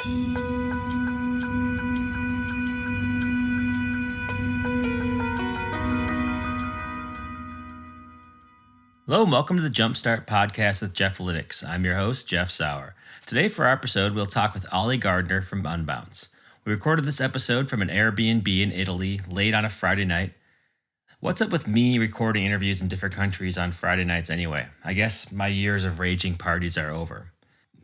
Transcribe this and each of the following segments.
Hello and welcome to the Jumpstart podcast with Jeffalytics. I'm your host, Jeff Sauer. Today for our episode, we'll talk with Oli Gardner from Unbounce. We recorded this episode from an Airbnb in Italy late on a Friday night. What's up with me recording interviews in different countries on Friday nights anyway? I guess my years of raging parties are over.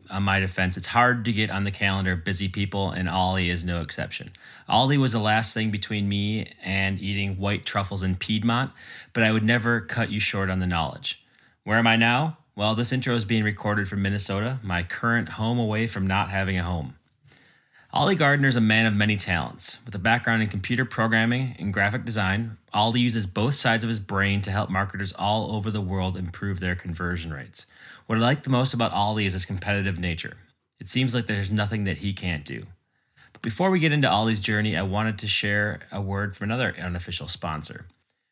On my defense, it's hard to get on the calendar of busy people, and Oli is no exception. Oli was the last thing between me and eating white truffles in Piedmont, but I would never cut you short on the knowledge. Where am I now? Well, this intro is being recorded from Minnesota, my current home away from not having a home. Oli Gardner is a man of many talents. With a background in computer programming and graphic design, Oli uses both sides of his brain to help marketers all over the world improve their conversion rates. What I like the most about Oli is his competitive nature. It seems like there's nothing that he can't do. But before we get into Oli's journey, I wanted to share a word from another unofficial sponsor.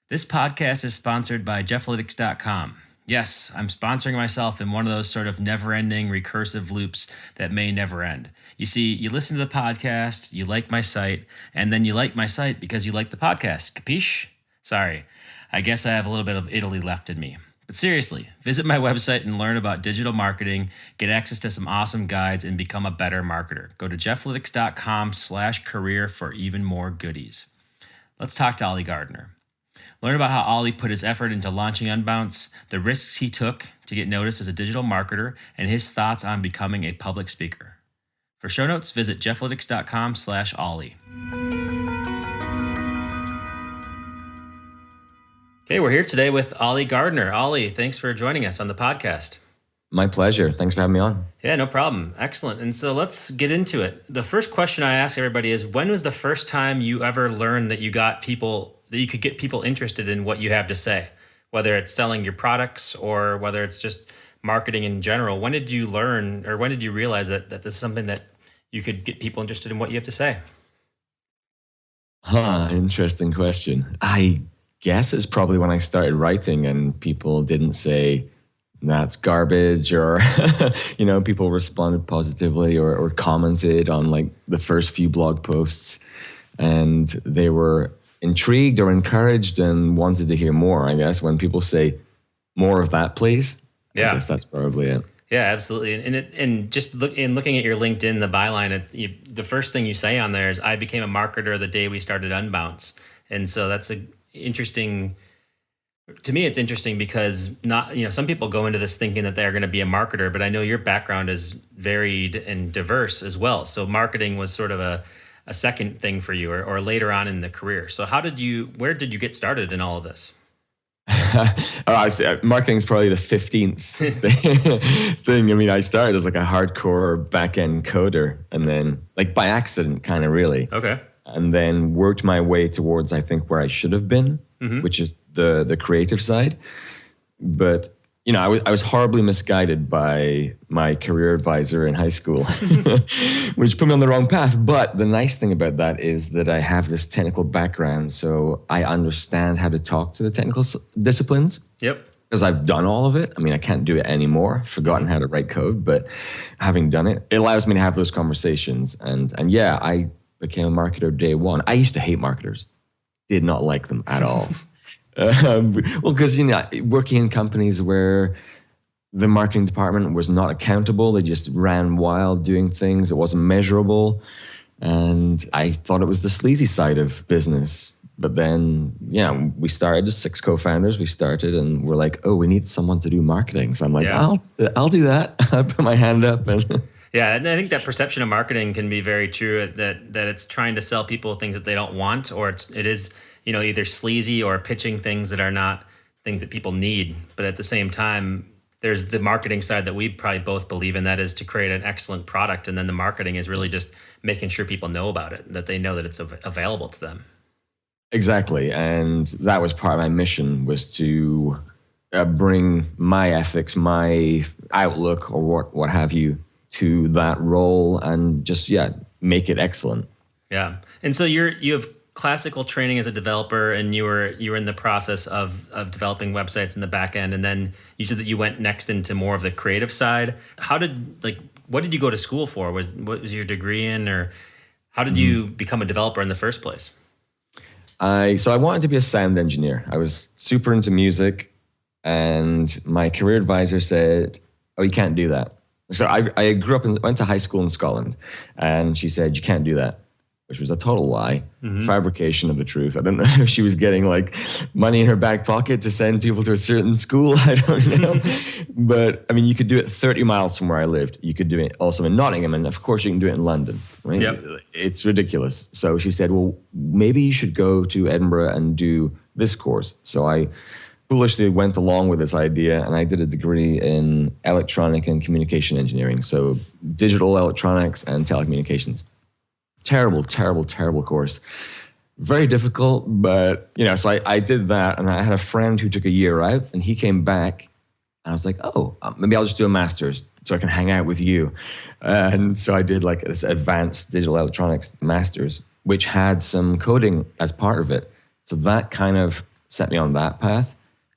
This podcast is sponsored by Jeffalytics.com. Yes, I'm sponsoring myself in one of those sort of never-ending recursive loops that may never end. You see, you listen to the podcast, you like my site, and then you like my site because you like the podcast. Capiche? Sorry, I guess I have a little bit of Italy left in me. But seriously, visit my website and learn about digital marketing, get access to some awesome guides, and become a better marketer. Go to jeffalytics.com/career for even more goodies. Let's talk to Oli Gardner. Learn about how Oli put his effort into launching Unbounce, the risks he took to get noticed as a digital marketer, and his thoughts on becoming a public speaker. For show notes, visit jeffalytics.com/Oli. Okay, we're here today with Oli Gardner. Oli, thanks for joining us on the podcast. My pleasure. Thanks for having me on. Yeah, no problem. Excellent. And so let's get into it. The first question I ask everybody is, when was the first time you ever learned that you could get people interested in what you have to say, whether it's selling your products or whether it's just marketing in general? When did you learn, or when did you realize that this is something that you could get people interested in what you have to say? Interesting question. I guess it's probably when I started writing and people didn't say that's garbage, or people responded positively or commented on like the first few blog posts, and they were intrigued or encouraged and wanted to hear more. I guess when people say more of that, please. Yeah, I guess that's probably it. Yeah, absolutely. And looking at your LinkedIn, the byline, the first thing you say on there is, "I became a marketer the day we started Unbounce." And so that's interesting. To me, it's interesting because some people go into this thinking that they're going to be a marketer, but I know your background is varied and diverse as well. So marketing was sort of a second thing for you, or later on in the career. So where did you get started in all of this? Marketing is probably the 15th thing. I mean, I started as like a hardcore back-end coder, and then like by accident, kind of really. Okay. And then worked my way towards, I think, where I should have been, which is the creative side. But I was horribly misguided by my career advisor in high school, which put me on the wrong path. But the nice thing about that is that I have this technical background, so I understand how to talk to the technical disciplines. Yep. Because I've done all of it. I mean, I can't do it anymore. I've forgotten how to write code, but having done it, it allows me to have those conversations. And yeah, I became a marketer day one. I used to hate marketers. Did not like them at all. Well, because, working in companies where the marketing department was not accountable, they just ran wild doing things. It wasn't measurable. And I thought it was the sleazy side of business. But then, we started, 6 co-founders, we started and we're like, oh, we need someone to do marketing. So I'm like, yeah. I'll do that. I put my hand up. And yeah, and I think that perception of marketing can be very true, that it's trying to sell people things that they don't want, or it is either sleazy or pitching things that are not things that people need. But at the same time, there's the marketing side that we probably both believe in, that is to create an excellent product. And then the marketing is really just making sure people know about it, that they know that it's available to them. Exactly. And that was part of my mission, was to bring my ethics, my outlook, or what have you, to that role and just, make it excellent. Yeah. And so you have classical training as a developer, and you were in the process of developing websites in the back end, and then you said that you went next into more of the creative side. How did what did you go to school for? What was your degree in, or how did you become a developer in the first place? So I wanted to be a sound engineer. I was super into music, and my career advisor said, "Oh, you can't do that." So I grew up and went to high school in Scotland, and she said, "You can't do that," which was a total lie, fabrication of the truth. I don't know if she was getting like money in her back pocket to send people to a certain school. I don't know. But I mean, you could do it 30 miles from where I lived. You could do it also in Nottingham, and of course you can do it in London. Right? Yep. It's ridiculous. So she said, well, maybe you should go to Edinburgh and do this course. So I foolishly went along with this idea, and I did a degree in electronic and communication engineering. So digital electronics and telecommunications. Terrible, terrible, terrible course. Very difficult, but so I did that, and I had a friend who took a year out, and he came back, and I was like, oh, maybe I'll just do a master's so I can hang out with you. And so I did like this advanced digital electronics master's, which had some coding as part of it. So that kind of set me on that path.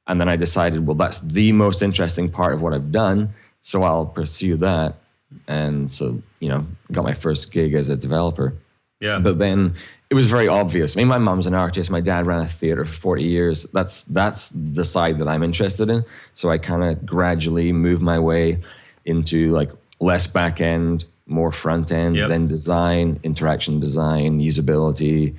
And then I decided, well, that's the most interesting part of what I've done, so I'll pursue that. And so, got my first gig as a developer. Yeah. But then it was very obvious. I mean, my mom's an artist. My dad ran a theater for 40 years. That's the side that I'm interested in. So I kind of gradually moved my way into like less back end, more front end, then design, interaction design, usability.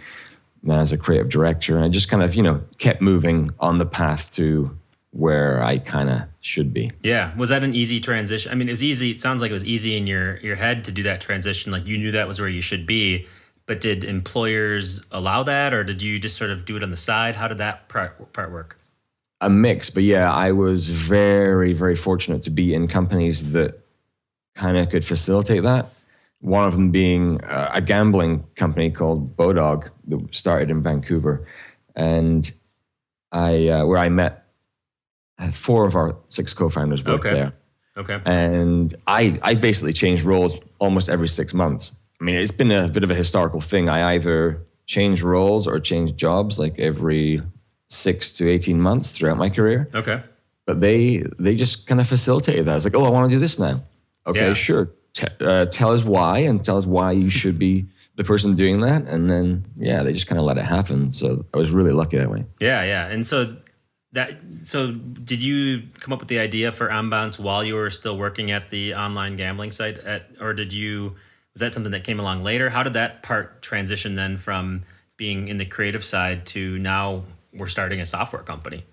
Then as a creative director, and I just kind of, kept moving on the path to where I kind of should be. Yeah. Was that an easy transition? I mean, it was easy. It sounds like it was easy in your head to do that transition. Like you knew that was where you should be, but did employers allow that, or did you just sort of do it on the side? How did that part work? A mix, but yeah, I was very, very fortunate to be in companies that kind of could facilitate that. One of them being a gambling company called Bodog that started in Vancouver. And where I met 4 of our 6 co-founders worked there. Okay. And I basically changed roles almost every 6 months. I mean, it's been a bit of a historical thing. I either change roles or change jobs like every 6 to 18 months throughout my career. Okay. But they just kind of facilitated that. I was like, oh, I want to do this now. Okay, sure. Tell us why, and tell us why you should be the person doing that. And then, they just kind of let it happen. So I was really lucky that way. Yeah. And so did you come up with the idea for Unbounce while you were still working at the online gambling site or was that something that came along later? How did that part transition then from being in the creative side to now we're starting a software company?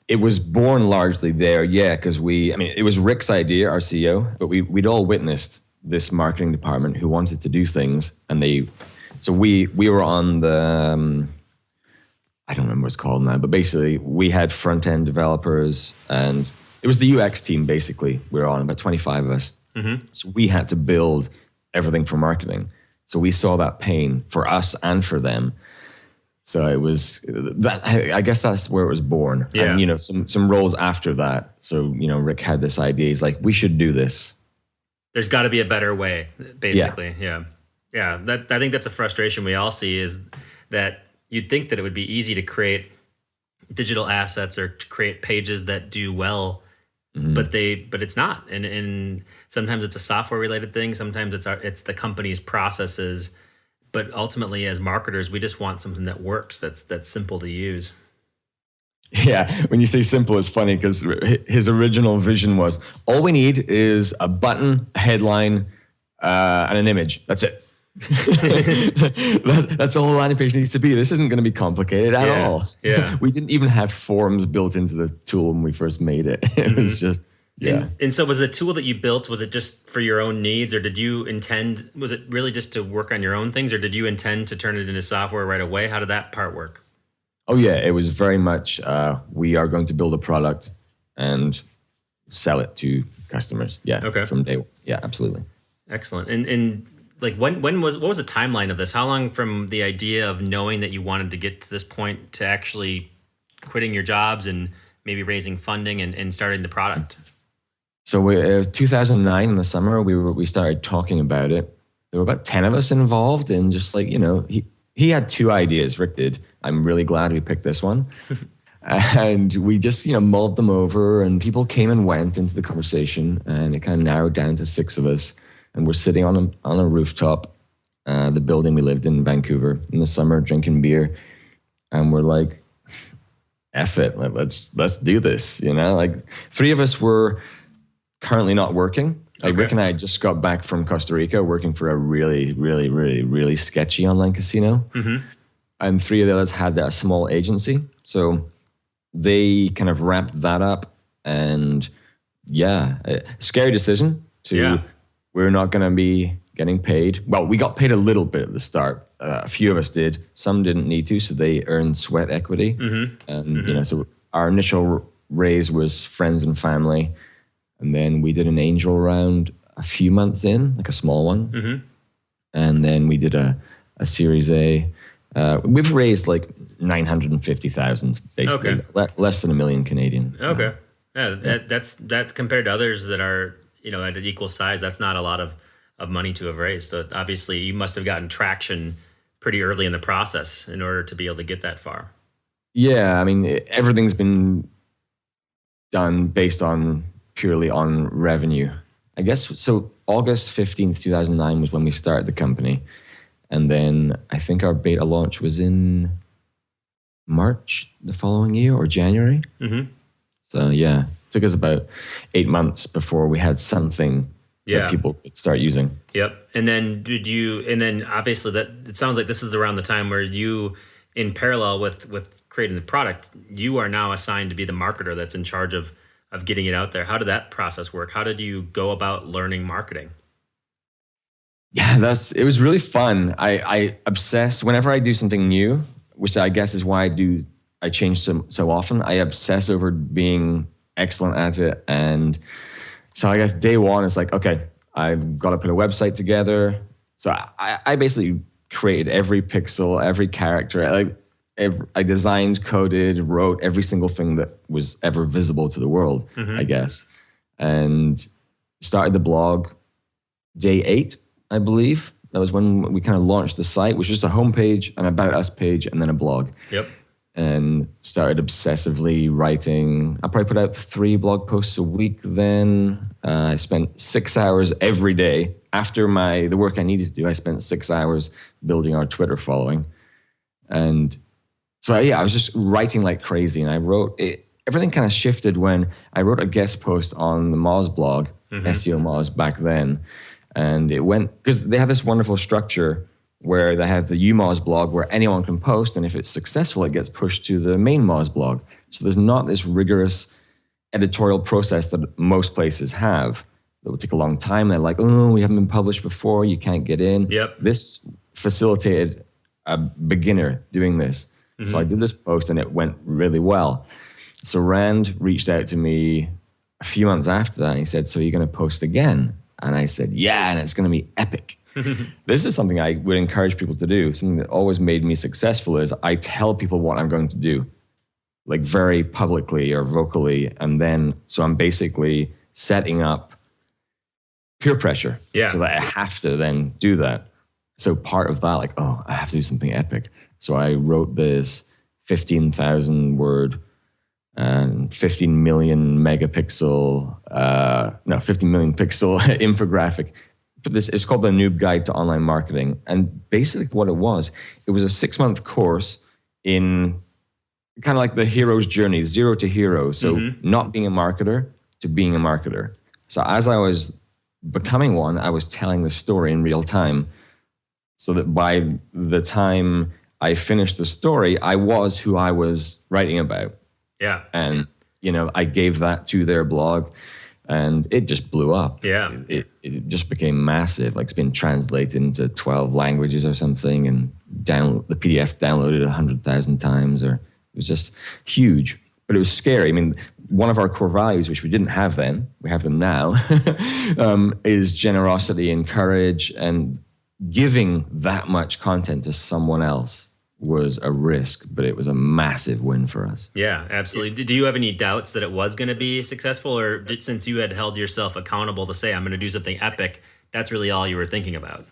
It was born largely there, because it was Rick's idea, our CEO, but we'd all witnessed this marketing department who wanted to do things, and we were on the, I don't remember what it's called now, but basically we had front-end developers, and it was the UX team basically we were on, about 25 of us. Mm-hmm. So we had to build everything for marketing. So we saw that pain for us and for them. So it was that. I guess that's where it was born. Yeah. And some roles after that. So Rick had this idea. He's like, we should do this. There's got to be a better way, basically. Yeah. That I think that's a frustration we all see, is that you'd think that it would be easy to create digital assets or to create pages that do well, but it's not. And sometimes it's a software related thing. Sometimes it's the company's processes. But ultimately, as marketers, we just want something that works, that's simple to use. Yeah, when you say simple, it's funny because his original vision was, all we need is a button, a headline, and an image. That's it. That's all a landing page needs to be. This isn't going to be complicated at all. Yeah. We didn't even have forms built into the tool when we first made it. It was just... Yeah. And so was the tool that you built, was it just for your own needs, or was it really just to work on your own things, or did you intend to turn it into software right away? How did that part work? Oh yeah, it was very much, we are going to build a product and sell it to customers. Yeah. Okay. From day one. Yeah, absolutely. Excellent. And like what was the timeline of this? How long from the idea of knowing that you wanted to get to this point to actually quitting your jobs and maybe raising funding and starting the product? So it was 2009 in the summer, we started talking about it. There were about 10 of us involved, and just like, he had 2 ideas, Rick did. I'm really glad we picked this one. And we just, mulled them over, and people came and went into the conversation, and it kind of narrowed down to 6 of us. And we're sitting on a rooftop, the building we lived in Vancouver in the summer, drinking beer. And we're like, F it, let's do this, Like 3 of us were currently not working. Like Rick and I just got back from Costa Rica working for a really, really, really, really sketchy online casino. Mm-hmm. And 3 of the others had a small agency. So they kind of wrapped that up. And scary decision we're not going to be getting paid. Well, we got paid a little bit at the start. A few of us did. Some didn't need to, so they earned sweat equity. Mm-hmm. And, so our initial raise was friends and family. And then we did an angel round a few months in, like a small one. Mm-hmm. And then we did a Series A. We've raised like 950,000, basically. Less than $1 million Canadian. So. Okay. Yeah, that's compared to others that are, at an equal size, that's not a lot of money to have raised. So obviously you must have gotten traction pretty early in the process in order to be able to get that far. Yeah, I mean, everything's been done based on purely on revenue. I guess, so August 15th, 2009 was when we started the company. And then I think our beta launch was in March the following year or January. Mm-hmm. So it took us about 8 months before we had something that people could start using. Yep. And then obviously that it sounds like this is around the time where you, in parallel with creating the product, you are now assigned to be the marketer that's in charge of getting it out there. How did that process work? How did you go about learning marketing? Yeah, it was really fun. I obsess whenever I do something new, which I guess is why I change so often. I obsess over being excellent at it. And so I guess day one is like, okay, I've got to put a website together. So I basically created every pixel, every character. I designed, coded, wrote every single thing that was ever visible to the world, I guess. And started the blog day 8, I believe. That was when we kind of launched the site, which was a homepage, an About Us page, and then a blog. Yep. And started obsessively writing. I probably put out 3 blog posts a week then. I spent 6 hours every day. After the work I needed to do, I spent 6 hours building our Twitter following. And so I was just writing like crazy. And I wrote it. Everything kind of shifted when I wrote a guest post on the Moz blog, SEO Moz back then. And it went, because they have this wonderful structure where they have the UMoz blog where anyone can post, and if it's successful, it gets pushed to the main Moz blog. So there's not this rigorous editorial process that most places have. That will take a long time. They're like, oh, we haven't been published before, you can't get in. Yep. This facilitated a beginner doing this. Mm-hmm. So I did this post and it went really well. So Rand reached out to me a few months after that and he said, so you're going to post again? And I said, yeah, and it's going to be epic. This is something I would encourage people to do. Something that always made me successful is I tell people what I'm going to do, like very publicly or vocally. And then, so I'm basically setting up peer pressure so that I have to then do that. So part of that, like, oh, I have to do something epic. So I wrote this 15,000 word and 15 million megapixel, 15 million pixel infographic. It's called the Noob Guide to Online Marketing. And basically what it was a 6-month course in kind of like the hero's journey, 0 to hero. So not being a marketer to being a marketer. So as I was becoming one, I was telling the story in real time so that by the time I finished the story, I was who I was writing about. Yeah. And, I gave that to their blog. And it just blew up. Yeah. It just became massive. Like it's been translated into 12 languages or something, and the PDF downloaded 100,000 times. Or it was just huge. But it was scary. I mean, one of our core values, which we didn't have then, we have them now, is generosity and courage. And giving that much content to someone else was a risk, but it was a massive win for us. Yeah, absolutely. Did you have any doubts that it was going to be successful, or since you had held yourself accountable to say, I'm going to do something epic, that's really all you were thinking about?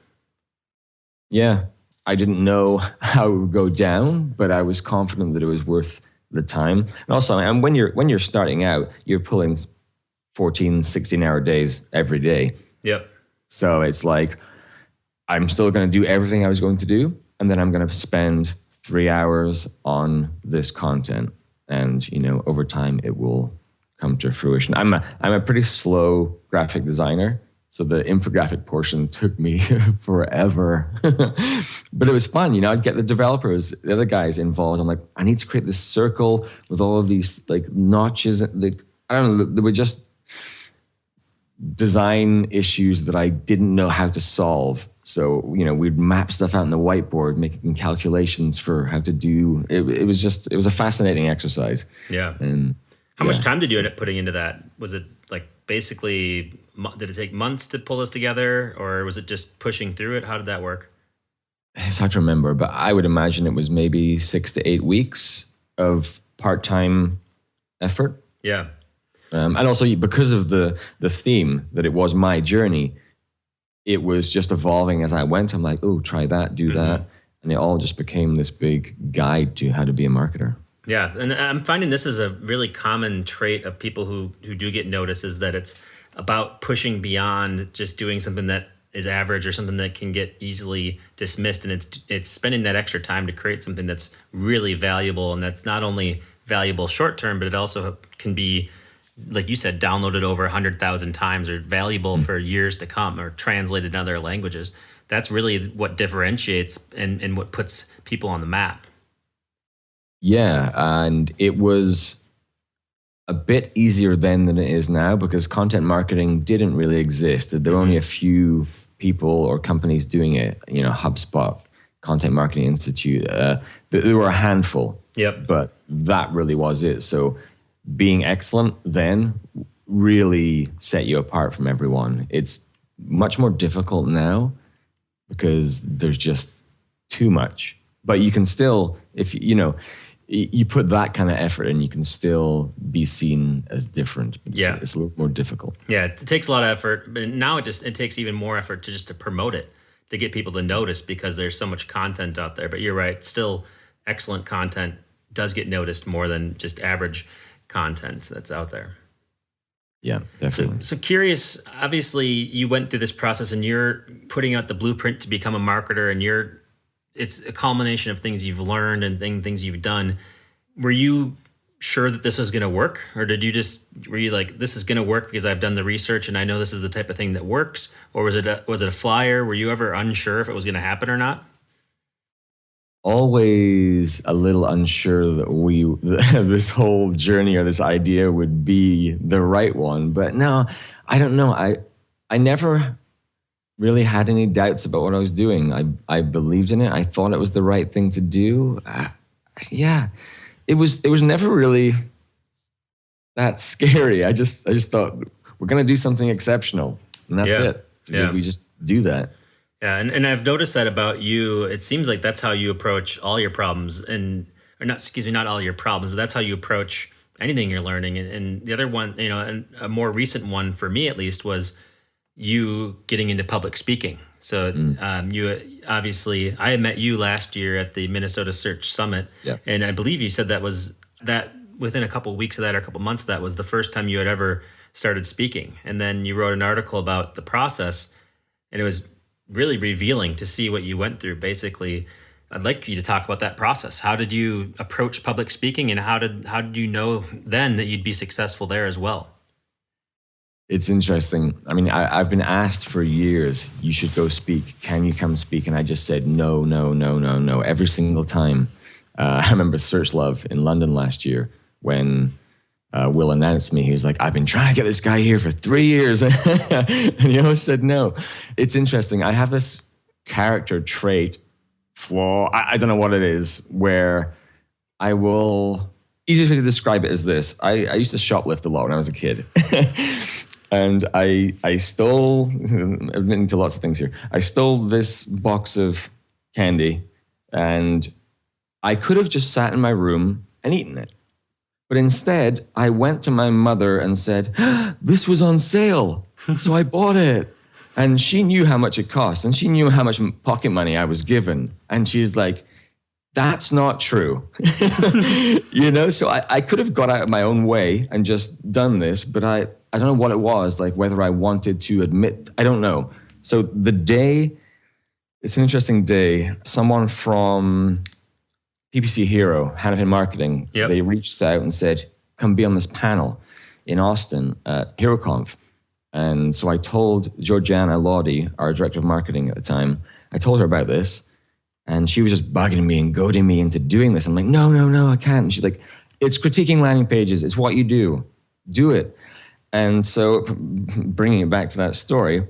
Yeah, I didn't know how it would go down, but I was confident that it was worth the time. And also, and when you're starting out, you're pulling 14, 16-hour days every day. Yep. So it's like, I'm still going to do everything I was going to do, and then I'm going to spend 3 hours on this content. And, over time it will come to fruition. I'm a pretty slow graphic designer, so the infographic portion took me forever. But it was fun, I'd get the developers, the other guys involved. I'm like, I need to create this circle with all of these like notches. I don't know, they were just design issues that I didn't know how to solve. So, we'd map stuff out on the whiteboard, making calculations for how to do it. It was a fascinating exercise. Yeah. And how much time did you end up putting into that? Was it like basically, did it take months to pull this together, or was it just pushing through it? How did that work? It's hard to remember, but I would imagine it was maybe 6 to 8 weeks of part-time effort. Yeah. And also because of the theme that it was my journey, it was just evolving as I went. I'm like, oh, try that, do that. And it all just became this big guide to how to be a marketer. Yeah. And I'm finding this is a really common trait of people who do get noticed, is that it's about pushing beyond just doing something that is average or something that can get easily dismissed. And it's spending that extra time to create something that's really valuable. And that's not only valuable short term, but it also can be, like you said, downloaded over 100,000 times, or valuable for years to come, or translated in other languages. That's really what differentiates and what puts people on the map. Yeah, and it was a bit easier then than it is now, because content marketing didn't really exist. There were only a few people or companies doing it, HubSpot, Content Marketing Institute. There were a handful, Yep. But that really was it. So being excellent then really set you apart from everyone. It's much more difficult now because there's just too much. But you can still, if you put that kind of effort in, you can still be seen as different. It's a little more difficult. Yeah, it takes a lot of effort, but now it takes even more effort to promote it, to get people to notice, because there's so much content out there. But you're right, still excellent content does get noticed more than just average content that's out there. Yeah, definitely. So curious, obviously you went through this process and you're putting out the blueprint to become a marketer, and it's a culmination of things you've learned and things you've done. Were you sure that this was going to work? Or were you like, this is going to work because I've done the research and I know this is the type of thing that works? Or was it a flyer? Were you ever unsure if it was going to happen or not? Always a little unsure that this whole journey or this idea would be the right one. But no, I don't know. I never really had any doubts about what I was doing. I believed in it. I thought it was the right thing to do. It was never really that scary. I just thought, we're going to do something exceptional, and that's it. So we just do that. Yeah, and I've noticed that about you. It seems like that's how you approach all your problems, not all your problems, but that's how you approach anything you're learning. And the other one, and a more recent one for me at least, was you getting into public speaking. So you obviously, I met you last year at the Minnesota Search Summit, and I believe you said that within a couple of weeks of that, or a couple of months of that, was the first time you had ever started speaking. And then you wrote an article about the process, and it was really revealing to see what you went through. Basically, I'd like you to talk about that process. How did you approach public speaking, and how did you know then that you'd be successful there as well? It's interesting. I mean, I've been asked for years, you should go speak. Can you come speak? And I just said, no, every single time. I remember Search Love in London last year when Will announced me. He was like, I've been trying to get this guy here for 3 years. And he always said no. It's interesting. I have this character trait, flaw, I don't know what it is, where easiest way to describe it is this. I used to shoplift a lot when I was a kid. And I stole, admitting to lots of things here, I stole this box of candy, and I could have just sat in my room and eaten it. But instead, I went to my mother and said, this was on sale, so I bought it. And she knew how much it cost, and she knew how much pocket money I was given. And she's like, That's not true. So I could have got out of my own way and just done this, but I don't know what it was, like whether I wanted to admit, I don't know. So the day, it's an interesting day. Someone from PPC Hero, Hannafin Marketing, they reached out and said, come be on this panel in Austin at HeroConf. And so I told Georgiana Lodi, our director of marketing at the time, I told her about this. And she was just bugging me and goading me into doing this. I'm like, no, I can't. And she's like, it's critiquing landing pages. It's what you do. Do it. And so bringing it back to that story,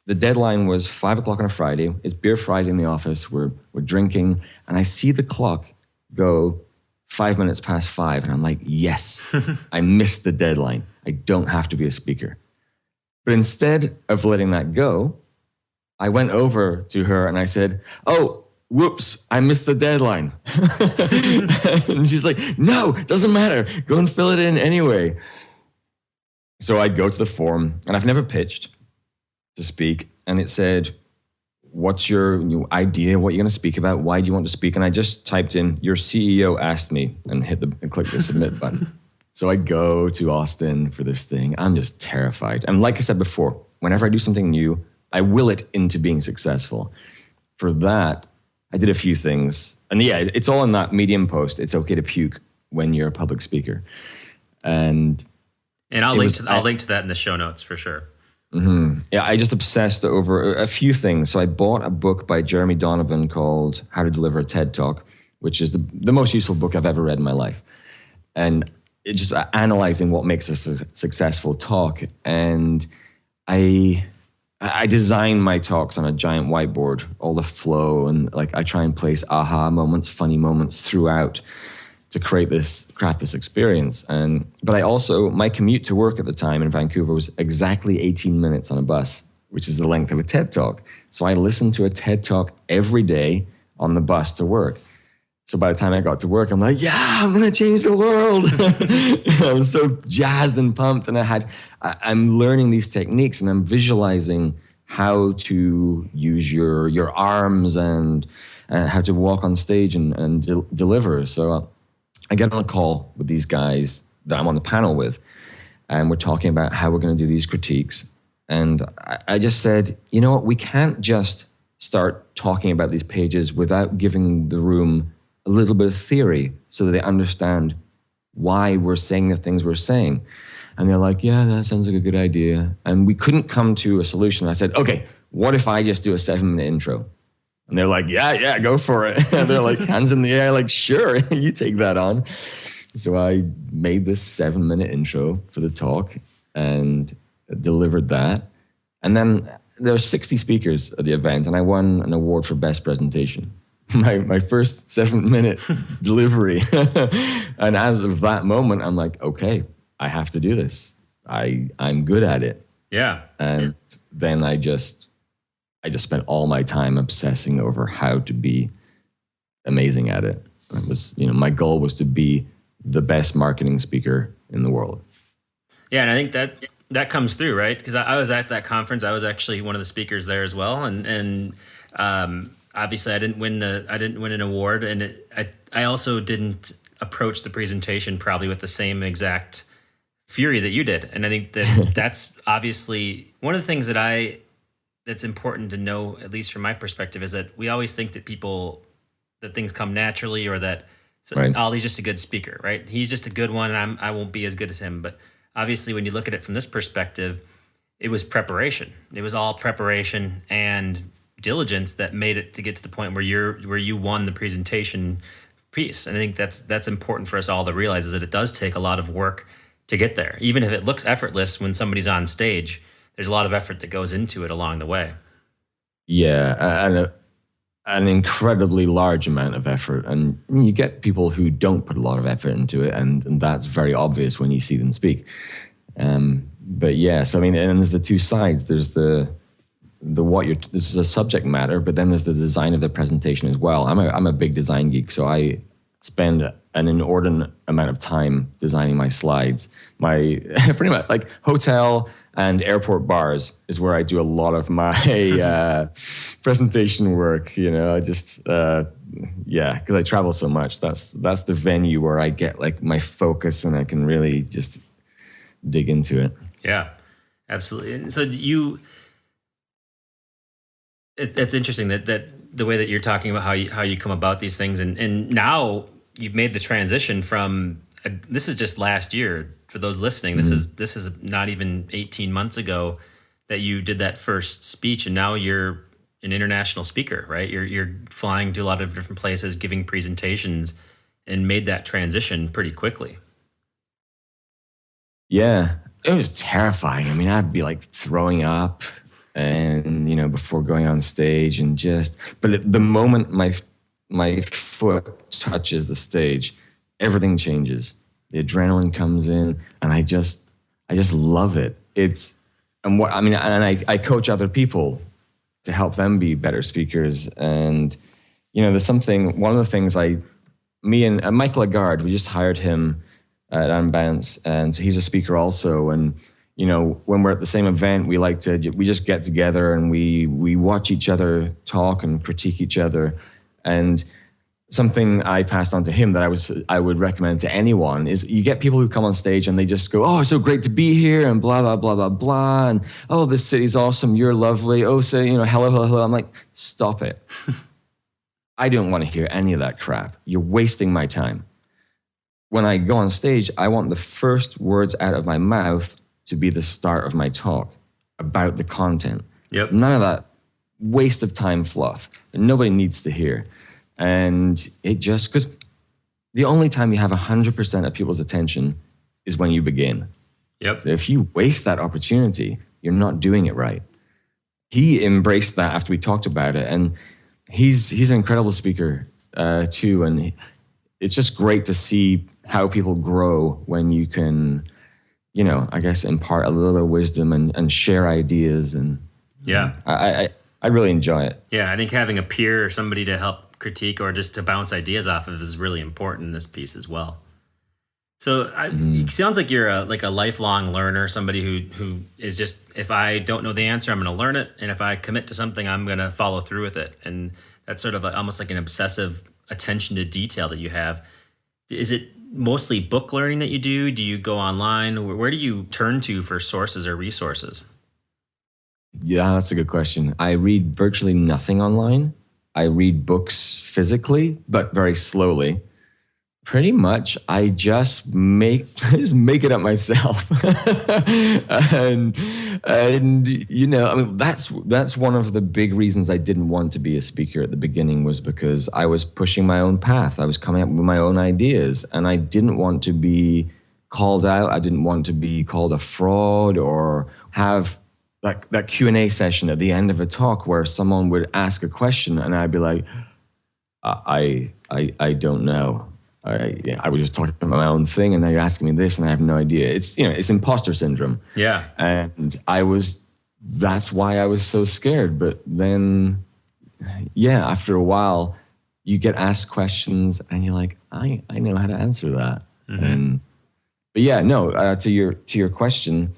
the deadline was 5:00 on a Friday. It's Beer Friday in the office. We're drinking. And I see the clock go 5 minutes past 5. And I'm like, yes, I missed the deadline. I don't have to be a speaker. But instead of letting that go, I went over to her and I said, oh, whoops, I missed the deadline. And she's like, no, doesn't matter. Go and fill it in anyway. So I'd go to the forum, and I've never pitched to speak. And it said, what's your idea? What you're going to speak about? Why do you want to speak? And I just typed in, your CEO asked me, and click the submit button. So I go to Austin for this thing. I'm just terrified. And like I said before, whenever I do something new, I will it into being successful. For that, I did a few things. And yeah, it's all in that Medium post. It's okay to puke when you're a public speaker. And I'll link to that in the show notes for sure. Mm-hmm. Yeah, I just obsessed over a few things. So I bought a book by Jeremy Donovan called How to Deliver a TED Talk, which is the most useful book I've ever read in my life. And it's just analyzing what makes a successful talk. And I design my talks on a giant whiteboard, all the flow, and like I try and place aha moments, funny moments throughout to craft this experience. But I also, my commute to work at the time in Vancouver was exactly 18 minutes on a bus, which is the length of a TED Talk. So I listened to a TED Talk every day on the bus to work. So by the time I got to work, I'm like, yeah, I'm going to change the world. I was so jazzed and pumped. And I'm learning these techniques, and I'm visualizing how to use your arms and how to walk on stage and deliver. So I get on a call with these guys that I'm on the panel with, and we're talking about how we're going to do these critiques. And I just said, you know what, we can't just start talking about these pages without giving the room a little bit of theory so that they understand why we're saying the things we're saying. And they're like, yeah, that sounds like a good idea. And we couldn't come to a solution. I said, okay, what if I just do a 7-minute intro? And they're like, yeah, go for it. And they're like, hands in the air, like, sure, you take that on. So I made this 7-minute intro for the talk and delivered that. And then there were 60 speakers at the event, and I won an award for best presentation. My first 7-minute delivery. And as of that moment, I'm like, okay, I have to do this. I'm good at it. Yeah. And then I just spent all my time obsessing over how to be amazing at it. It was, my goal was to be the best marketing speaker in the world. Yeah, and I think that comes through, right? Because I was at that conference. I was actually one of the speakers there as well, and obviously I didn't win an award, and I also didn't approach the presentation probably with the same exact fury that you did. And I think that's obviously one of the things that's important to know, at least from my perspective, is that we always think that things come naturally, or that right. Ollie's just a good speaker, right? He's just a good one, and I won't be as good as him. But obviously, when you look at it from this perspective, it was preparation. It was all preparation and diligence that made it to get to the point where you won the presentation piece. And I think that's important for us all to realize, is that it does take a lot of work to get there. Even if it looks effortless when somebody's on stage, there's a lot of effort that goes into it along the way. Yeah, and an incredibly large amount of effort. And you get people who don't put a lot of effort into it, and that's very obvious when you see them speak. But yeah, so and there's the two sides. There's this is a subject matter, but then there's the design of the presentation as well. I'm a big design geek, so I spend an inordinate amount of time designing my slides. My pretty much like hotel and airport bars is where I do a lot of my presentation work. I just yeah, because I travel so much. That's the venue where I get like my focus and I can really just dig into it. Yeah, absolutely. And so it's interesting that the way that you're talking about how you come about these things, and now you've made the transition from this is just last year for those listening. This is not even 18 months ago that you did that first speech, and now you're an international speaker, right? You're flying to a lot of different places, giving presentations, and made that transition pretty quickly. Yeah, it was terrifying. I mean, I'd be like throwing up, and before going on stage, and but at the moment my foot touches the stage, everything changes. The adrenaline comes in, and I just love it. I coach other people to help them be better speakers. And there's one of the things me and Michael Lagarde, we just hired him at Unbounce, and so he's a speaker also. And when we're at the same event, we just get together and we watch each other talk and critique each other. And something I passed on to him that I would recommend to anyone is you get people who come on stage and they just go, "Oh, it's so great to be here," and blah, blah, blah, blah, blah. And, "Oh, this city's awesome. You're lovely. Oh, so, hello, hello, hello." I'm like, stop it. I don't want to hear any of that crap. You're wasting my time. When I go on stage, I want the first words out of my mouth to be the start of my talk about the content. Yep. None of that waste of time fluff that nobody needs to hear. And because the only time you have 100% of people's attention is when you begin. Yep. So if you waste that opportunity, you're not doing it right. He embraced that after we talked about it. And he's an incredible speaker too. And it's just great to see how people grow when you can, I guess, impart a little bit of wisdom and share ideas. And yeah, I really enjoy it. Yeah, I think having a peer or somebody to help critique or just to bounce ideas off of is really important in this piece as well. So it sounds like you're a lifelong learner, somebody who is just, if I don't know the answer, I'm going to learn it. And if I commit to something, I'm going to follow through with it. And that's sort of almost like an obsessive attention to detail that you have. Is it mostly book learning that you do? Do you go online? Where do you turn to for sources or resources? Yeah, that's a good question. I read virtually nothing online. I read books physically, but very slowly. Pretty much, I just make it up myself. and that's one of the big reasons I didn't want to be a speaker at the beginning, was because I was pushing my own path. I was coming up with my own ideas, and I didn't want to be called out. I didn't want to be called a fraud or have that Q&A session at the end of a talk where someone would ask a question and I'd be like, I don't know. I was just talking about my own thing and now you're asking me this and I have no idea. It's imposter syndrome. Yeah. And that's why I was so scared. But then, yeah, after a while you get asked questions and you're like, I know how to answer that. Mm-hmm. But yeah, no, to your question,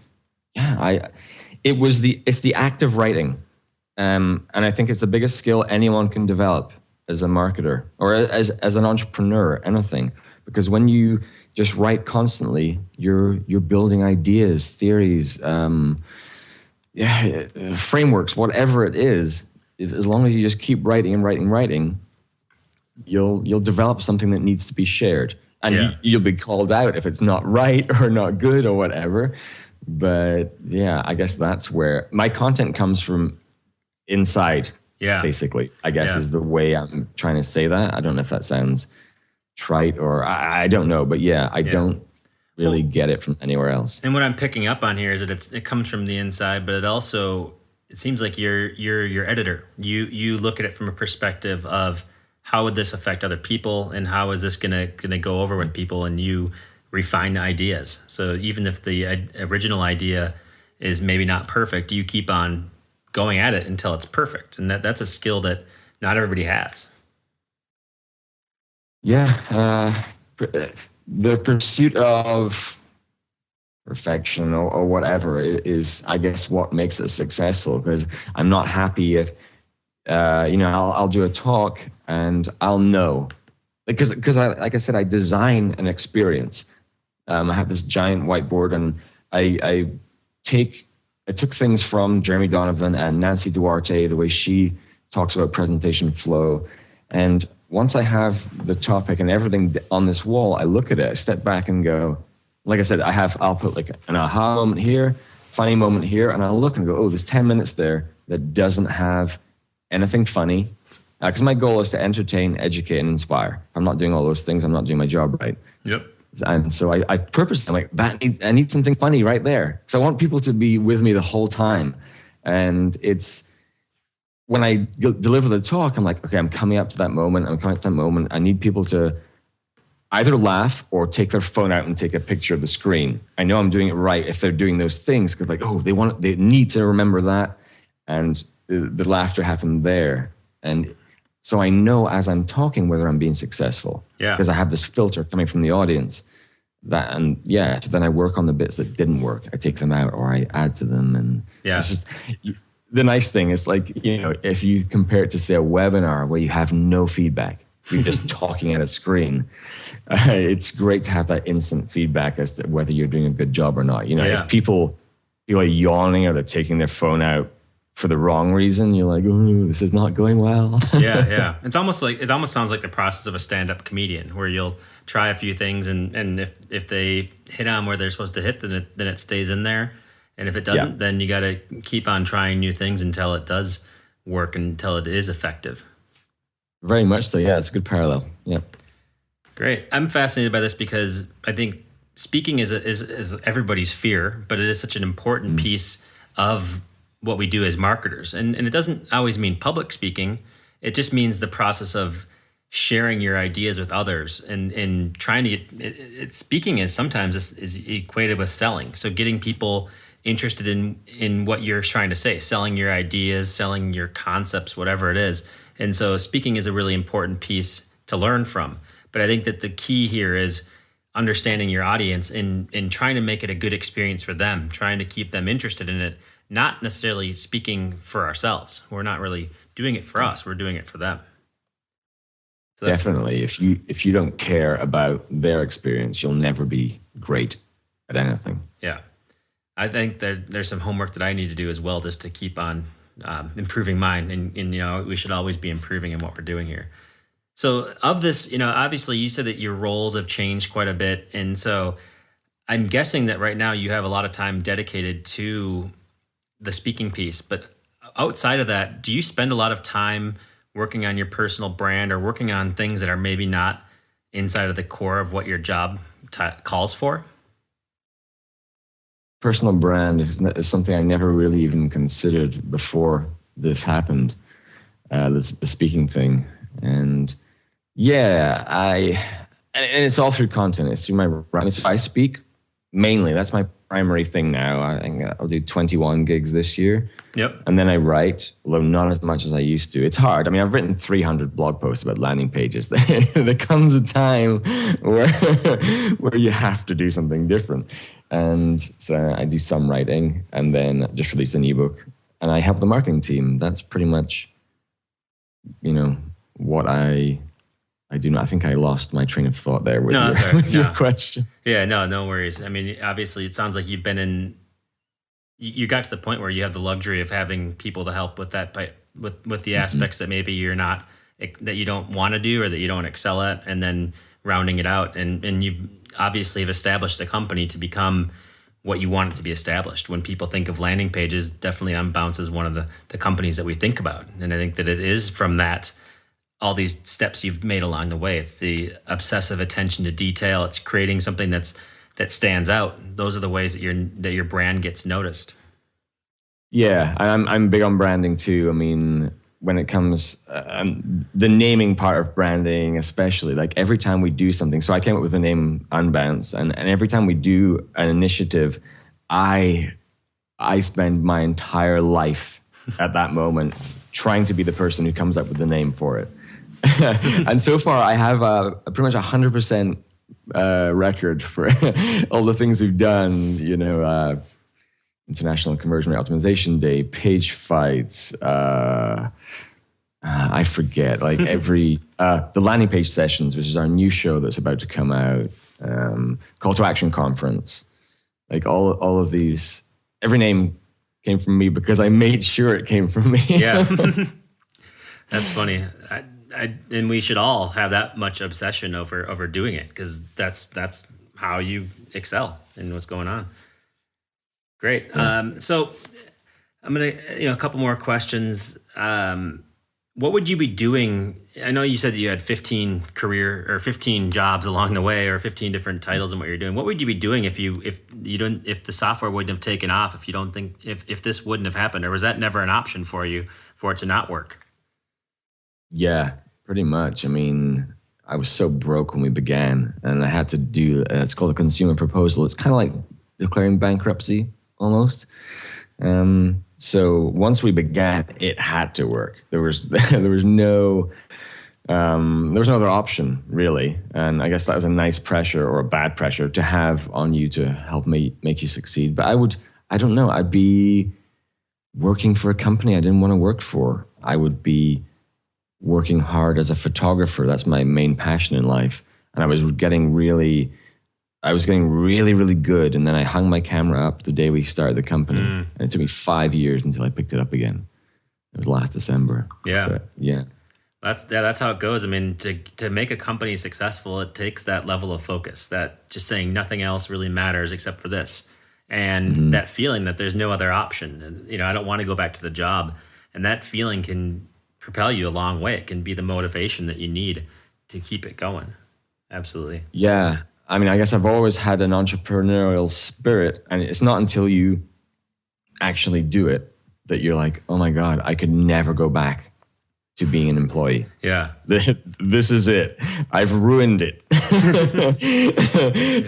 yeah, it's the act of writing. And I think it's the biggest skill anyone can develop as a marketer or as an entrepreneur, anything. Because when you just write constantly, you're building ideas, theories, frameworks, whatever it is. As long as you just keep writing and writing and writing, you'll develop something that needs to be shared. And you'll be called out if it's not right or not good or whatever. But yeah, I guess that's where my content comes from inside. Yeah. Basically, I guess is the way I'm trying to say that. I don't know if that sounds trite or I don't know, but I don't really get it from anywhere else. And what I'm picking up on here is that it comes from the inside, but it seems like you're your editor. You look at it from a perspective of how would this affect other people and how is this gonna go over with people, and you refine ideas. So even if the original idea is maybe not perfect, you keep on going at it until it's perfect. And that's a skill that not everybody has. Yeah. The pursuit of perfection or whatever is, I guess, what makes us successful, because I'm not happy if I'll do a talk and I'll know, because like I said, I design an experience. I have this giant whiteboard, and I took things from Jeremy Donovan and Nancy Duarte, the way she talks about presentation flow. And once I have the topic and everything on this wall, I look at it, I step back and go, like I said, I'll put like an aha moment here, funny moment here, and I'll look and go, oh, there's 10 minutes there that doesn't have anything funny. Because my goal is to entertain, educate, and inspire. If I'm not doing all those things, I'm not doing my job right. Yep. And so I purposely, I'm like, I need something funny right there. So I want people to be with me the whole time. And it's when I deliver the talk, I'm like, okay, I'm coming up to that moment. I need people to either laugh or take their phone out and take a picture of the screen. I know I'm doing it right if they're doing those things, because like, oh, they need to remember that. And the laughter happened there. And so I know as I'm talking whether I'm being successful. Yeah. Because I have this filter coming from the audience. So then I work on the bits that didn't work. I take them out or I add to them. And it's just, the nice thing is, like, if you compare it to, say, a webinar where you have no feedback, you're just talking at a screen. It's great to have that instant feedback as to whether you're doing a good job or not. If people are yawning or they're taking their phone out for the wrong reason, you're like, oh, this is not going well. Yeah. It almost sounds like the process of a stand-up comedian, where you'll try a few things, and if they hit on where they're supposed to hit, then it stays in there. And if it doesn't, then you got to keep on trying new things until it does work, until it is effective. Very much so. Yeah, it's a good parallel. Yeah. Great. I'm fascinated by this because I think speaking is everybody's fear, but it is such an important piece of what we do as marketers. And it doesn't always mean public speaking. It just means the process of sharing your ideas with others and trying to get it. Speaking is sometimes is equated with selling. So getting people interested in what you're trying to say, selling your ideas, selling your concepts, whatever it is. And so speaking is a really important piece to learn from. But I think that the key here is understanding your audience and trying to make it a good experience for them, trying to keep them interested in it, not necessarily speaking for ourselves. We're not really doing it for us. We're doing it for them. So definitely. If you don't care about their experience, you'll never be great at anything. Yeah. I think there's some homework that I need to do as well, just to keep on improving mine. And we should always be improving in what we're doing here. So of this, obviously you said that your roles have changed quite a bit. And so I'm guessing that right now you have a lot of time dedicated to the speaking piece. But outside of that, do you spend a lot of time working on your personal brand or working on things that are maybe not inside of the core of what your job calls for? Personal brand is something I never really even considered before this happened, the speaking thing. And and it's all through content. It's through my brand. If I speak, mainly, that's my primary thing now. I think I'll do 21 gigs this year. Yep. And then I write, although not as much as I used to. It's hard. I mean, I've written 300 blog posts about landing pages. There comes a time where you have to do something different. And so I do some writing and then just released an ebook. And I help the marketing team. That's pretty much, what I do not. I think I lost my train of thought there with your question. Yeah, no worries. I mean, obviously, it sounds like you've been you got to the point where you have the luxury of having people to help with that, with the aspects that maybe you're not, that you don't want to do or that you don't excel at, and then rounding it out. And you obviously have established the company to become what you want it to be established. When people think of landing pages, definitely Unbounce is one of the companies that we think about. And I think that it is from that, all these steps you've made along the way. It's the obsessive attention to detail. It's creating something that stands out. Those are the ways that your brand gets noticed. Yeah, I'm big on branding too. I mean, when it comes the naming part of branding, especially, like every time we do something. So I came up with the name Unbounce, and every time we do an initiative, I spend my entire life at that moment trying to be the person who comes up with the name for it. And so far, I have pretty much 100% record for all the things we've done. International Conversion Rate Optimization Day, page fights, I forget, like every, the landing page sessions, which is our new show that's about to come out, call to action conference, like all of these, every name came from me because I made sure it came from me. Yeah. That's funny. And we should all have that much obsession over doing it, because that's how you excel in what's going on. Great. Yeah. So I'm gonna, a couple more questions. What would you be doing? I know you said that you had 15 jobs along the way, or 15 different titles in what you're doing. What would you be doing if the software wouldn't have taken off, if this wouldn't have happened, or was that never an option for you for it to not work? Yeah, pretty much. I mean, I was so broke when we began, and I had to do, it's called a consumer proposal. It's kind of like declaring bankruptcy almost. So once we began, it had to work. There was no other option really. And I guess that was a nice pressure, or a bad pressure, to have on you to help make you succeed. But I don't know, I'd be working for a company I didn't want to work for. I would be working hard as a photographer. That's my main passion in life. And I was getting really, really good. And then I hung my camera up the day we started the company. And it took me 5 years until I picked it up again. It was last December. Yeah. But, yeah. That's how it goes. I mean, to make a company successful, it takes that level of focus, that just saying nothing else really matters except for this. And that feeling that there's no other option. And, I don't want to go back to the job. And that feeling can propel you a long way. It can be the motivation that you need to keep it going. Absolutely. Yeah. I mean, I guess I've always had an entrepreneurial spirit, and it's not until you actually do it that you're like, oh my God, I could never go back to being an employee. Yeah. This is it. I've ruined it.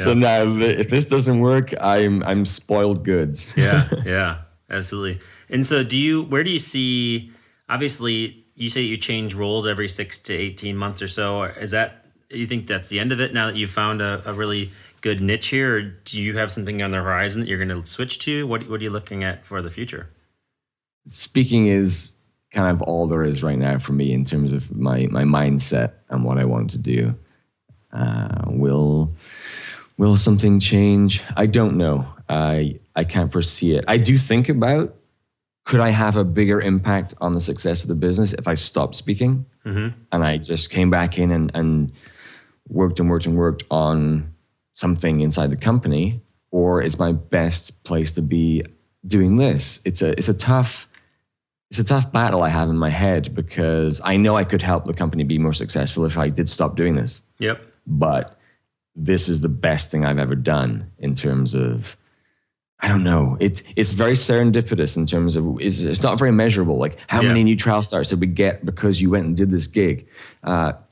So now if this doesn't work, I'm spoiled goods. Yeah, absolutely. And so where do you see, obviously you say you change roles every 6 to 18 months or so. You think that's the end of it now that you've found a really good niche here? Or do you have something on the horizon that you're going to switch to? What are you looking at for the future? Speaking is kind of all there is right now for me in terms of my mindset and what I want to do. Will something change? I don't know. I can't foresee it. I do think about, could I have a bigger impact on the success of the business if I stopped speaking and I just came back in and worked on something inside the company? Or is my best place to be doing this? It's a tough battle I have in my head, because I know I could help the company be more successful if I did stop doing this. Yep. But this is the best thing I've ever done in terms of, I don't know. It's very serendipitous in terms of, it's not very measurable. Like, how many new trial starts did we get because you went and did this gig?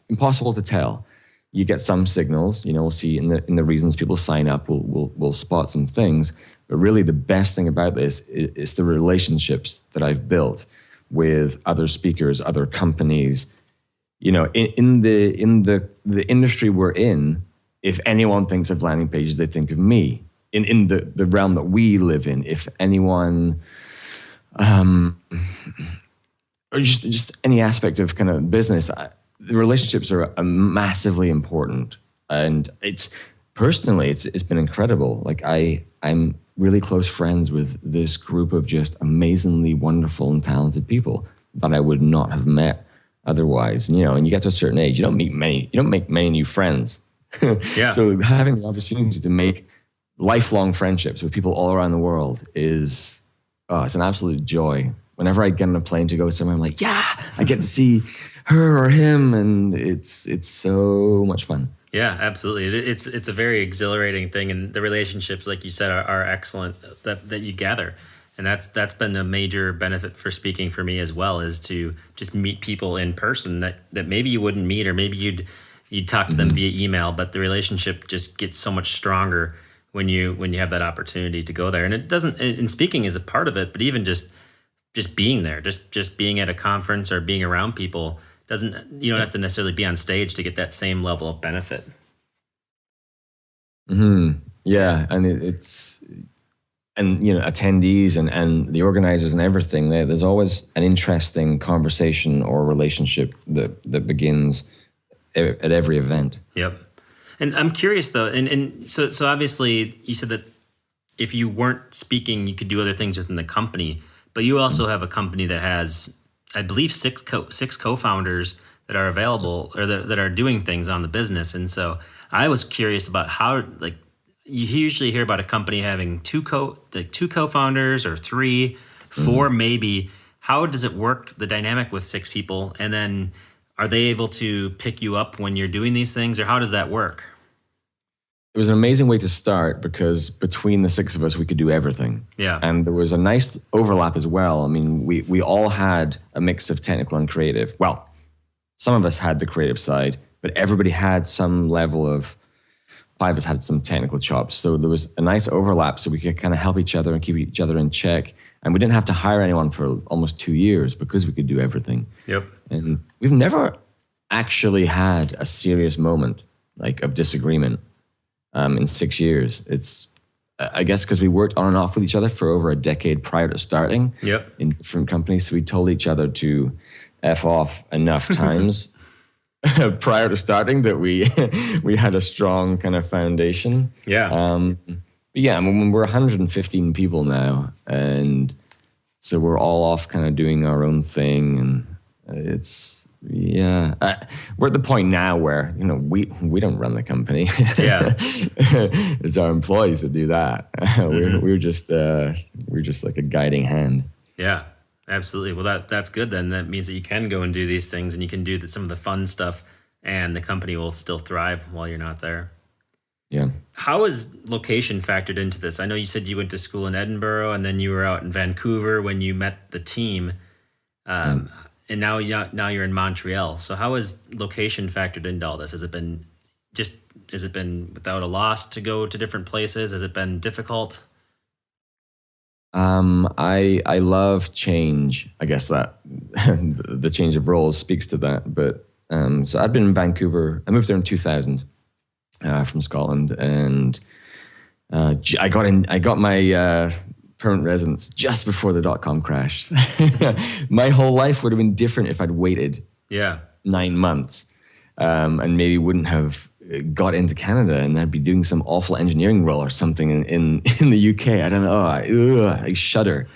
Impossible to tell. You get some signals, we'll see in the reasons people sign up, we'll spot some things. But really the best thing about this is the relationships that I've built with other speakers, other companies. In the industry we're in, if anyone thinks of landing pages, they think of me. In the realm that we live in, if anyone, or just any aspect of kind of business, the relationships are massively important. And it's been incredible. Like I'm really close friends with this group of just amazingly wonderful and talented people that I would not have met otherwise. And you get to a certain age, you don't make many new friends. Yeah. So having the opportunity to make lifelong friendships with people all around the world it's an absolute joy. Whenever I get on a plane to go somewhere, I'm like, I get to see her or him, and it's so much fun. Yeah, absolutely. It's a very exhilarating thing, and the relationships, like you said, are excellent that you gather, and that's been a major benefit for speaking for me as well, is to just meet people in person that maybe you wouldn't meet, or maybe you'd talk to them via email, but the relationship just gets so much stronger when you have that opportunity to go there. And it doesn't, and speaking is a part of it, but even just being there, just being at a conference or being around people, you don't have to necessarily be on stage to get that same level of benefit. Yeah, and it's and attendees and the organizers and everything, there's always an interesting conversation or relationship that begins at every event. Yep. And I'm curious though, and so obviously you said that if you weren't speaking, you could do other things within the company, but you also have a company that has, I believe, six co-founders that are available or that are doing things on the business. And so I was curious about how, like, you usually hear about a company having two co-founders or three, four maybe. How does it work, the dynamic with six people? And then are they able to pick you up when you're doing these things, or how does that work? It was an amazing way to start because between the six of us, we could do everything. Yeah. And there was a nice overlap as well. I mean, we all had a mix of technical and creative. Well, some of us had the creative side, but everybody had some level of, five of us had some technical chops. So there was a nice overlap so we could kind of help each other and keep each other in check. And we didn't have to hire anyone for almost 2 years because we could do everything. Yep. And we've never actually had a serious moment like of disagreement in 6 years. It's, I guess, because we worked on and off with each other for over a decade prior to starting. Yep. In different companies. So we told each other to F off enough times prior to starting that we had a strong kind of foundation. Yeah. But yeah, I mean, we're 115 people now, and so we're all off kind of doing our own thing, and we're at the point now where we don't run the company. Yeah. It's our employees that do that. We're just like a guiding hand. Yeah, absolutely. Well, that's good then. That means that you can go and do these things, and you can do some of the fun stuff, and the company will still thrive while you're not there. Yeah. How is location factored into this? I know you said you went to school in Edinburgh, and then you were out in Vancouver when you met the team, and now you're in Montreal. So how is location factored into all this? Has it been without a loss to go to different places? Has it been difficult? I love change. I guess that the change of roles speaks to that. But so I've been in Vancouver. I moved there in 2000 from Scotland, and I got my permanent residence just before the .com crash. My whole life would have been different if I'd waited 9 months, and maybe wouldn't have got into Canada, and I'd be doing some awful engineering role or something in the UK. I don't know. I shudder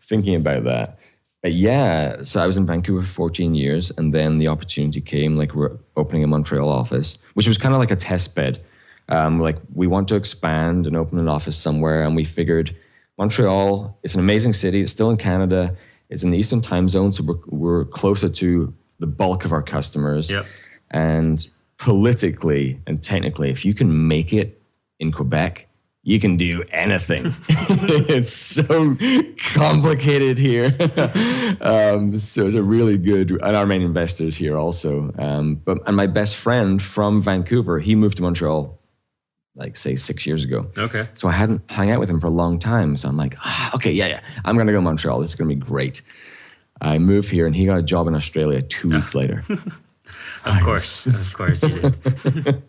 thinking about that. But yeah, so I was in Vancouver for 14 years, and then the opportunity came, like we're opening a Montreal office, which was kind of like a test bed. Like we want to expand and open an office somewhere, and we figured Montreal, it's an amazing city. It's still in Canada. It's in the Eastern time zone, so we're closer to the bulk of our customers. Yep. And politically and technically, if you can make it in Quebec, you can do anything. It's so complicated here. So it's a really good, and our main investors here also. And my best friend from Vancouver, he moved to Montreal, like say 6 years ago. Okay. So I hadn't hung out with him for a long time. So I'm like, okay, yeah, I'm going to go to Montreal. This is going to be great. I moved here, and he got a job in Australia 2 weeks later. Of course you did.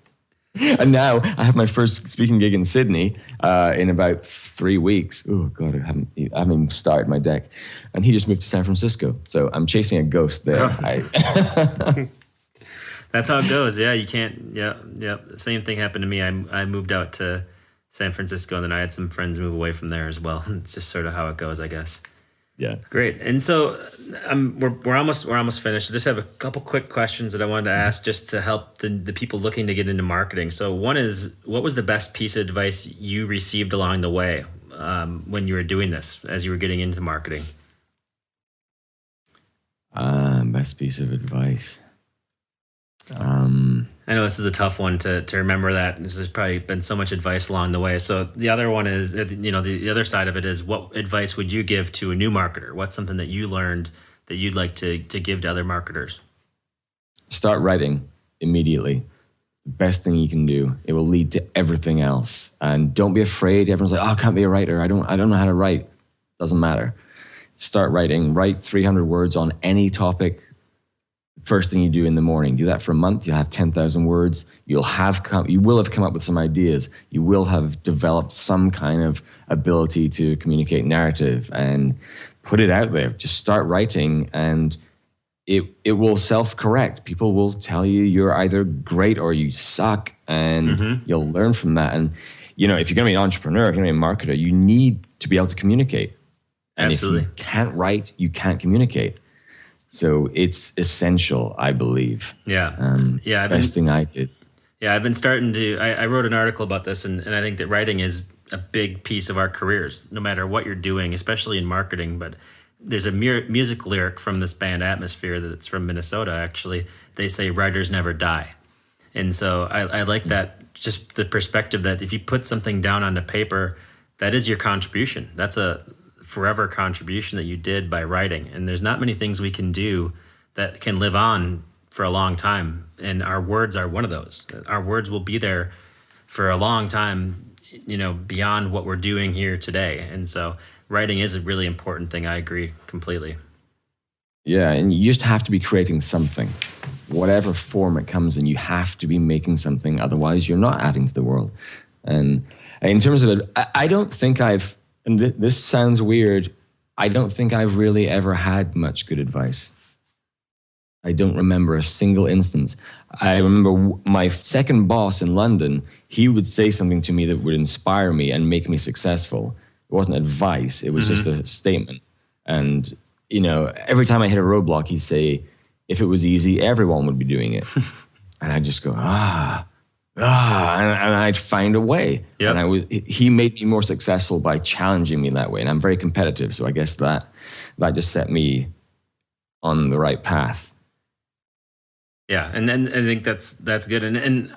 And now I have my first speaking gig in Sydney in about 3 weeks. Oh God, I haven't even started my deck. And he just moved to San Francisco, so I'm chasing a ghost there. That's how it goes. Yeah, you can't. Yeah. The same thing happened to me. I moved out to San Francisco, and then I had some friends move away from there as well. It's just sort of how it goes, I guess. Yeah. Great. And so we're almost finished. I just have a couple quick questions that I wanted to ask just to help the people looking to get into marketing. So one is, what was the best piece of advice you received along the way when you were doing this, as you were getting into marketing? Best piece of advice. I know this is a tough one to remember that. There's probably been so much advice along the way. So the other one is, the other side of it is, what advice would you give to a new marketer? What's something that you learned that you'd like to give to other marketers? Start writing immediately. The best thing you can do. It will lead to everything else. And don't be afraid. Everyone's like, I can't be a writer. I don't know how to write. Doesn't matter. Start writing. Write 300 words on any topic. first thing you do in the morning. Do that for a month, you'll have 10,000 words. You will have come up with some ideas. You will have developed some kind of ability to communicate narrative and put it out there. Just start writing, and it will self-correct. People will tell you you're either great or you suck, and you'll learn from that. And, you know, if you're going to be an entrepreneur, if you're going to be a marketer, you need to be able to communicate. And Absolutely. if you can't write, you can't communicate. So it's essential, I believe. Yeah. Best thing I did. Yeah, I've been starting to, I wrote an article about this, and I think that writing is a big piece of our careers, no matter what you're doing, especially in marketing. But there's a music lyric from this band Atmosphere that's from Minnesota, actually. They say writers never die. And so I like that, just the perspective that if you put something down onto paper, that is your contribution. That's a forever contribution that you did by writing. And there's not many things we can do that can live on for a long time. And our words are one of those. Our words will be there for a long time, you know, beyond what we're doing here today. And so writing is a really important thing. I agree completely. Yeah, and you just have to be creating something. Whatever form it comes in, you have to be making something. Otherwise, you're not adding to the world. And in terms of it, I don't think and this sounds weird, I don't think I've really ever had much good advice. I don't remember a single instance. I remember my second boss in London, he would say something to me that would inspire me and make me successful. It wasn't advice, it was just a statement. And, you know, every time I hit a roadblock, he'd say, if it was easy, everyone would be doing it. And I'd just go, and I'd find a way. Yep. And he made me more successful by challenging me that way. And I'm very competitive, so I guess that just set me on the right path. Yeah, and then I think that's good. And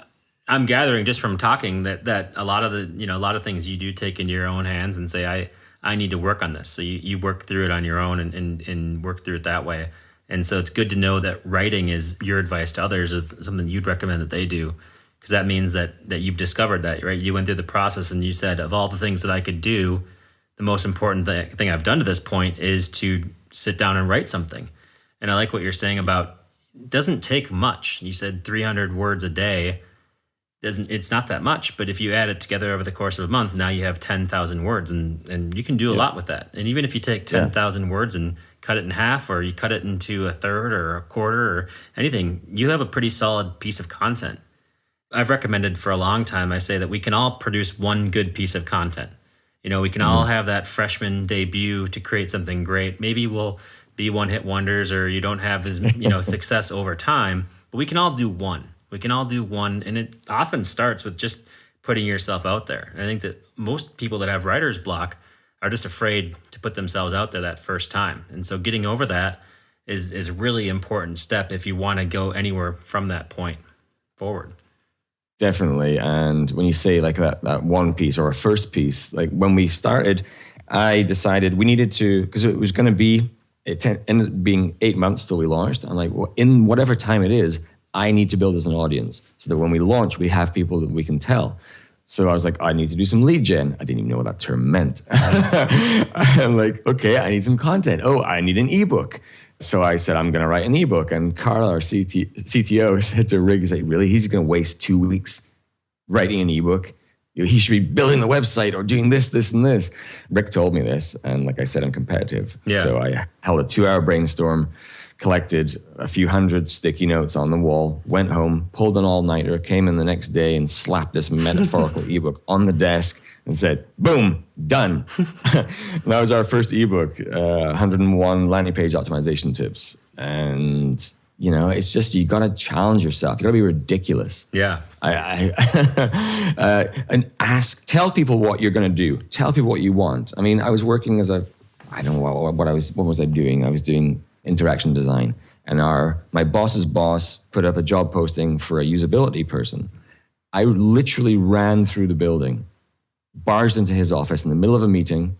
I'm gathering just from talking that a lot of things you do take into your own hands and say, I need to work on this. So you work through it on your own and work through it that way. And so it's good to know that writing is your advice to others of something you'd recommend that they do, because that means that you've discovered that, right? You went through the process and you said, of all the things that I could do, the most important thing I've done to this point is to sit down and write something. And I like what you're saying about it doesn't take much. You said 300 words a day. It's not that much, but if you add it together over the course of a month, now you have 10,000 words, and you can do a lot with that. And even if you take 10,000 words and cut it in half, or you cut it into a third or a quarter or anything, you have a pretty solid piece of content. I've recommended for a long time, I say that we can all produce one good piece of content. You know, we can all have that freshman debut to create something great. Maybe we'll be one-hit wonders, or you don't have as success over time, but we can all do one. We can all do one, and it often starts with just putting yourself out there. And I think that most people that have writer's block are just afraid to put themselves out there that first time. And so getting over that is a really important step if you want to go anywhere from that point forward. Definitely. And when you say like that one piece or a first piece, like when we started, I decided we needed to, because it was going to be, it ended up being 8 months till we launched. I'm like, well, in whatever time it is, I need to build as an audience so that when we launch, we have people that we can tell. So I was like, I need to do some lead gen. I didn't even know what that term meant. I'm like, okay, I need some content. Oh, I need an ebook. So I said, I'm going to write an ebook. And Carl, our CTO, said to Rig, he's like, really? He's going to waste 2 weeks writing an ebook? He should be building the website or doing this, this, and this. Rick told me this. And like I said, I'm competitive. Yeah. So I held a 2-hour brainstorm, collected a few hundred sticky notes on the wall, went home, pulled an all-nighter, came in the next day and slapped this metaphorical ebook on the desk and said, boom, done. That was our first ebook, 101 landing page optimization tips. And, you know, it's just, you got to challenge yourself. You got to be ridiculous. Yeah. And tell people what you're going to do. Tell people what you want. I mean, I was working as I don't know what was I doing? I was doing interaction design, and my boss's boss put up a job posting for a usability person. I literally ran through the building, barged into his office in the middle of a meeting,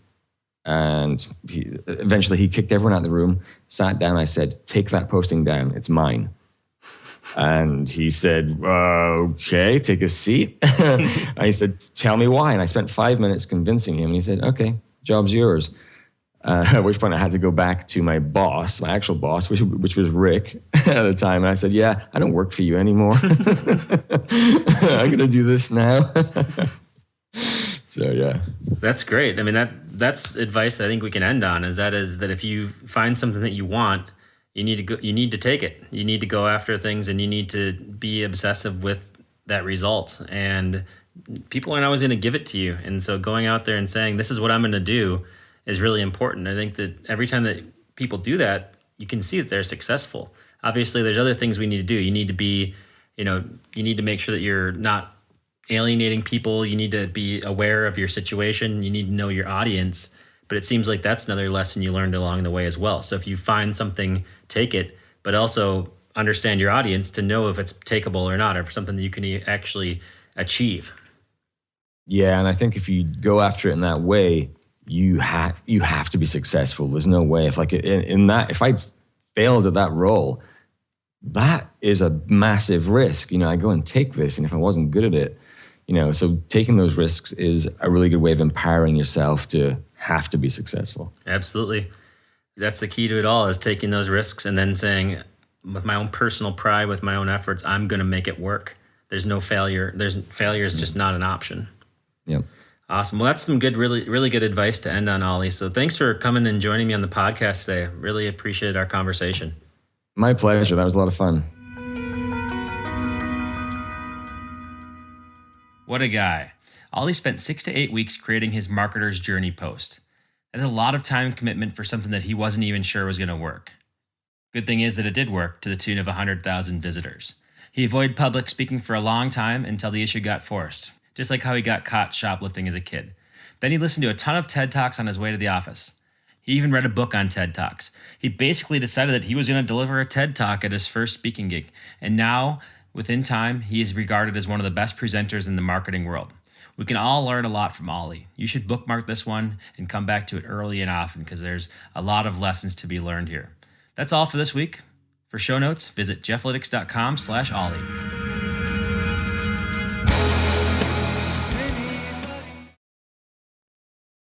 and eventually he kicked everyone out of the room, sat down. I said, take that posting down, it's mine. And he said, okay, take a seat. And he said, tell me why. And I spent 5 minutes convincing him, and he said, okay, job's yours. At which point I had to go back to my boss, my actual boss, which was Rick at the time. And I said, yeah, I don't work for you anymore. I'm going to do this now. So, yeah. That's great. I mean, that's advice I think we can end on is that if you find something that you want, you need to take it. You need to go after things and you need to be obsessive with that result. And people aren't always going to give it to you. And so going out there and saying, this is what I'm going to do is really important. I think that every time that people do that, you can see that they're successful. Obviously, there's other things we need to do. You need to be, you need to make sure that you're not alienating people. You need to be aware of your situation. You need to know your audience. But it seems like that's another lesson you learned along the way as well. So if you find something, take it, but also understand your audience to know if it's takeable or not, or if something that you can actually achieve. Yeah, and I think if you go after it in that way, you have to be successful. There's no way if if I'd failed at that role, that is a massive risk. I go and take this, and if I wasn't good at it, so taking those risks is a really good way of empowering yourself to have to be successful. Absolutely. That's the key to it all, is taking those risks and then saying, with my own personal pride, with my own efforts, I'm going to make it work. There's no failure. Failure is just not an option. Yep. Awesome. Well, that's some good, really, really good advice to end on, Oli. So thanks for coming and joining me on the podcast today. Really appreciated our conversation. My pleasure. That was a lot of fun. What a guy. Oli spent 6 to 8 weeks creating his marketer's journey post. That's a lot of time commitment for something that he wasn't even sure was going to work. Good thing is that it did work, to the tune of 100,000 visitors. He avoided public speaking for a long time until the issue got forced, just like how he got caught shoplifting as a kid. Then he listened to a ton of TED Talks on his way to the office. He even read a book on TED Talks. He basically decided that he was going to deliver a TED Talk at his first speaking gig. And now, within time, he is regarded as one of the best presenters in the marketing world. We can all learn a lot from Oli. You should bookmark this one and come back to it early and often, because there's a lot of lessons to be learned here. That's all for this week. For show notes, visit Jeffalytics.com/Oli.